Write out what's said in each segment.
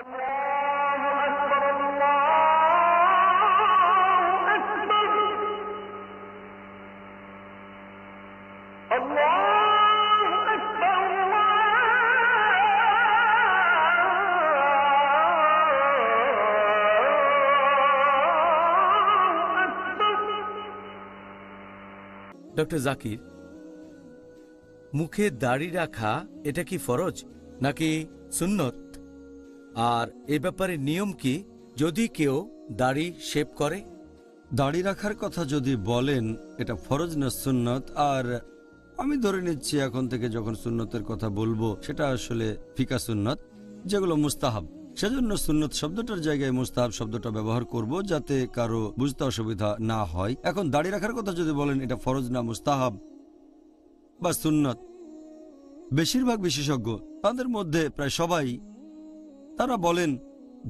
Doctor Zakir, মুখে দাড়ি রাখা এটা কি ফরজ নাকি সুন্নত? আর এ ব্যাপারে নিয়ম কি যদি কেউ দাড়ি শেভ করে? দাড়ি রাখার কথা যদি বলেন এটা ফরজ না সুন্নত, আর আমি ধরে নিচ্ছি এখন থেকে যখন সুন্নতের কথা বলবো সেটা আসলে ফিকা সুন্নত, যেগুলো মুস্তাহাব। সেজন্য সুন্নত শব্দটার জায়গায় মুস্তাহাব শব্দটা ব্যবহার করব যাতে কারো বুঝতে অসুবিধা না হয়। এখন দাড়ি রাখার কথা যদি বলেন এটা ফরজ না মুস্তাহাব বা সুন্নত, বেশিরভাগ বিশেষজ্ঞ তাদের মধ্যে প্রায় সবাই তারা বলেন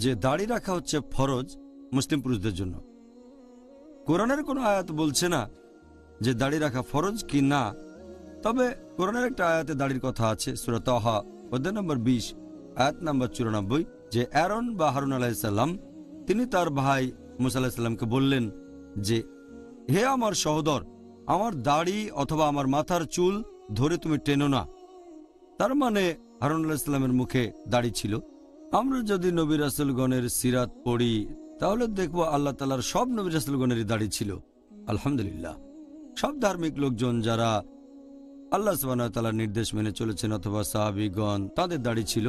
যে দাড়ি রাখা হচ্ছে ফরজ মুসলিম পুরুষদের জন্য। কোরআনের কোনো আয়াত বলছে না যে দাড়ি রাখা ফরজ কি না, তবে কোরআনের একটা আয়াতে দাড়ির কথা আছে, সূরা তাহা অধ্যায় নম্বর 20 আয়াত নম্বর 94, যে অ্যারন বা হারুন আলাইহিসসালাম তিনি তার ভাই মুসা আলাইহিসসালামকে বললেন যে হে আমার সহোদর, আমার দাড়ি অথবা আমার মাথার চুল ধরে তুমি টেনো না। তার মানে হারুন আলাইহিসসালামের মুখে দাড়ি ছিল। আমরা যদি নবী রাসূলগণের সিরাত পড়ি তাহলে দেখব আল্লাহ তাআলার সব নবী রাসূলগণেরই দাড়ি ছিল। আলহামদুলিল্লাহ, সব ধার্মিক লোকজন যারা আল্লাহ সুবহানাহু ওয়া তাআলার নির্দেশ মেনে চলেছেন অথবা সাহাবীগণ তাদের দাড়ি ছিল।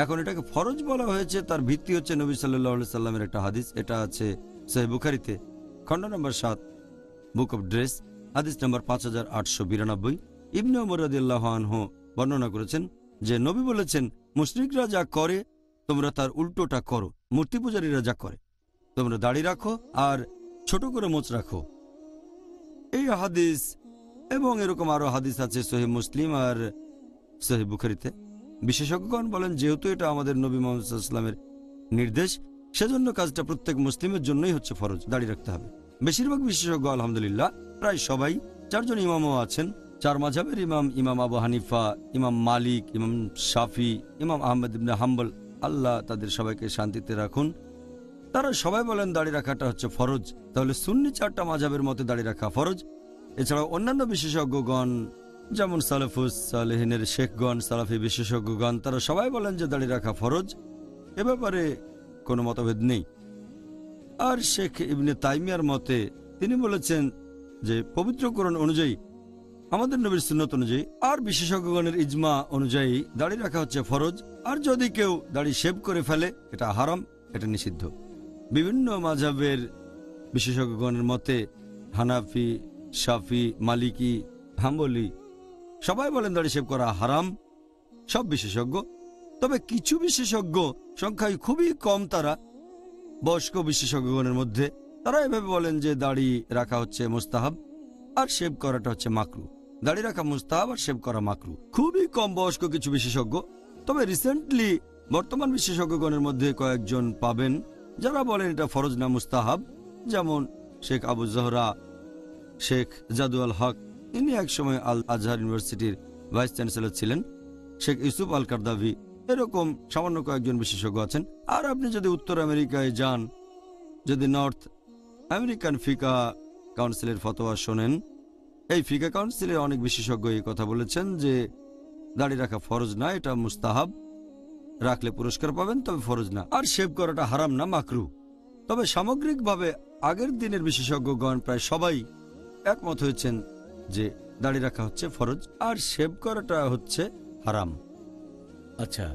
এখন এটাকে ফরজ বলা হয়েছে, তার ভিত্তি হচ্ছে নবী সাল্লাল্লাহু আলাইহি সাল্লামের একটা হাদিস। এটা আছে সহিহ বুখারীতে খণ্ড নম্বর 7 বুক অফ ড্রেস হাদিস নম্বর 5892। ইবনে ওমর রাদিয়াল্লাহু আনহু বর্ণনা করেছেন যে নবী বলেছেন, মুশরিকরা যা করে তোমরা তার উল্টোটা করো, মূর্তি পূজারীরা যা করে তোমরা দাড়ি রাখো আর ছোট করে মোচ রাখো। এই হাদিস এবং এরকম আরো হাদিস আছে সহিহ মুসলিম আর সহিহ বুখারীতে। বিশেষজ্ঞগণ বলেন যেহেতু এটা আমাদের নবী মুহাম্মদ সাল্লাল্লাহু আলাইহি ওয়াসাল্লামের নির্দেশ, সেজন্য কাজটা প্রত্যেক মুসলিমের জন্যই হচ্ছে ফরজ, দাড়ি রাখতে হবে। বেশিরভাগ বিশেষজ্ঞ আলহামদুলিল্লাহ প্রায় সবাই, 4 জন ইমামও আছেন, 4 মাযহাবের ইমাম, ইমাম আবু হানিফা, ইমাম মালিক, ইমাম শাফি, ইমাম আহমদ ইবনে হাম্বল, আল্লাহ তাদের সবাইকে শান্তিতে রাখুন, তারা সবাই বলেন দাড়ি রাখাটা হচ্ছে ফরজ। তাহলে সুন্নি 4টা মাযহাবের মতে দাড়ি রাখা ফরজ। এছাড়াও অন্যান্য বিশেষজ্ঞগণ যেমন সালেফুস সালেহিনের শেখগণ, সালাফি বিশেষজ্ঞগণ, তারা সবাই বলেন যে দাড়ি রাখা ফরজ। এ ব্যাপারে কোনো মতভেদ নেই। আর শেখ ইবনে তাইমিয়ার মতে তিনি বলেছেন যে পবিত্র কোরআন অনুযায়ী, আমাদের নবীর সুন্নত অনুযায়ী আর বিশেষজ্ঞগণের ইজমা অনুযায়ী দাড়ি রাখা হচ্ছে ফরজ। আর যদি কেউ দাড়ি শেভ করে ফেলে এটা হারাম, এটা নিষিদ্ধ। বিভিন্ন মাযহাবের বিশেষজ্ঞগণের মতে হানাফি, শাফি, মালিকি, হাম্বলি সবাই বলেন দাড়ি শেভ করা হারাম, সব বিশেষজ্ঞ। তবে কিছু বিশেষজ্ঞ, সংখ্যায় খুবই কম, তারা বয়স্ক বিশেষজ্ঞগণের মধ্যে, তারা এভাবে বলেন যে দাড়ি রাখা হচ্ছে মুস্তাহাব আর শেভ করাটা হচ্ছে মাকরু। দাড়ি রাখা মুস্তাহাব আর শেভ করা মাকরু। খুবই কম বয়স্ক কিছু বিশেষজ্ঞ। তবে রিসেন্টলি বর্তমান বিশেষজ্ঞগণের মধ্যে কয়েকজন পাবেন যারা বলেন এটা ফরজ না মুস্তাহাব, যেমন শেখ আবু জহরা, শেখ জাদু আল হক, ইনি একসময় আল আজহার ইউনিভার্সিটির ভাইস চ্যান্সেলর ছিলেন, শেখ ইউসুফ আল কারদাভি, এরকম সামান্য কয়েকজন বিশেষজ্ঞ আছেন। আর আপনি যদি উত্তর আমেরিকায় যান, যদি নর্থ আমেরিকান ফিকা কাউন্সিলের ফতোয়া শোনেন, এই ফিকা কাউন্সিলের অনেক বিশেষজ্ঞ এই কথা বলেছেন যে দাড়ি রাখা ফরজ না, এটা মুস্তাহাব, রাখলে পুরস্কার পাবেন, তবে ফরজ না। আর শেভ করাটা হারাম না, মাকরু। তবে সামগ্রিকভাবে আগের দিনের বিশেষজ্ঞগণ প্রায় সবাই একমত হয়েছেন যে দাড়ি রাখা হচ্ছে ফরজ আর শেভ করাটা হচ্ছে হারাম। আচ্ছা,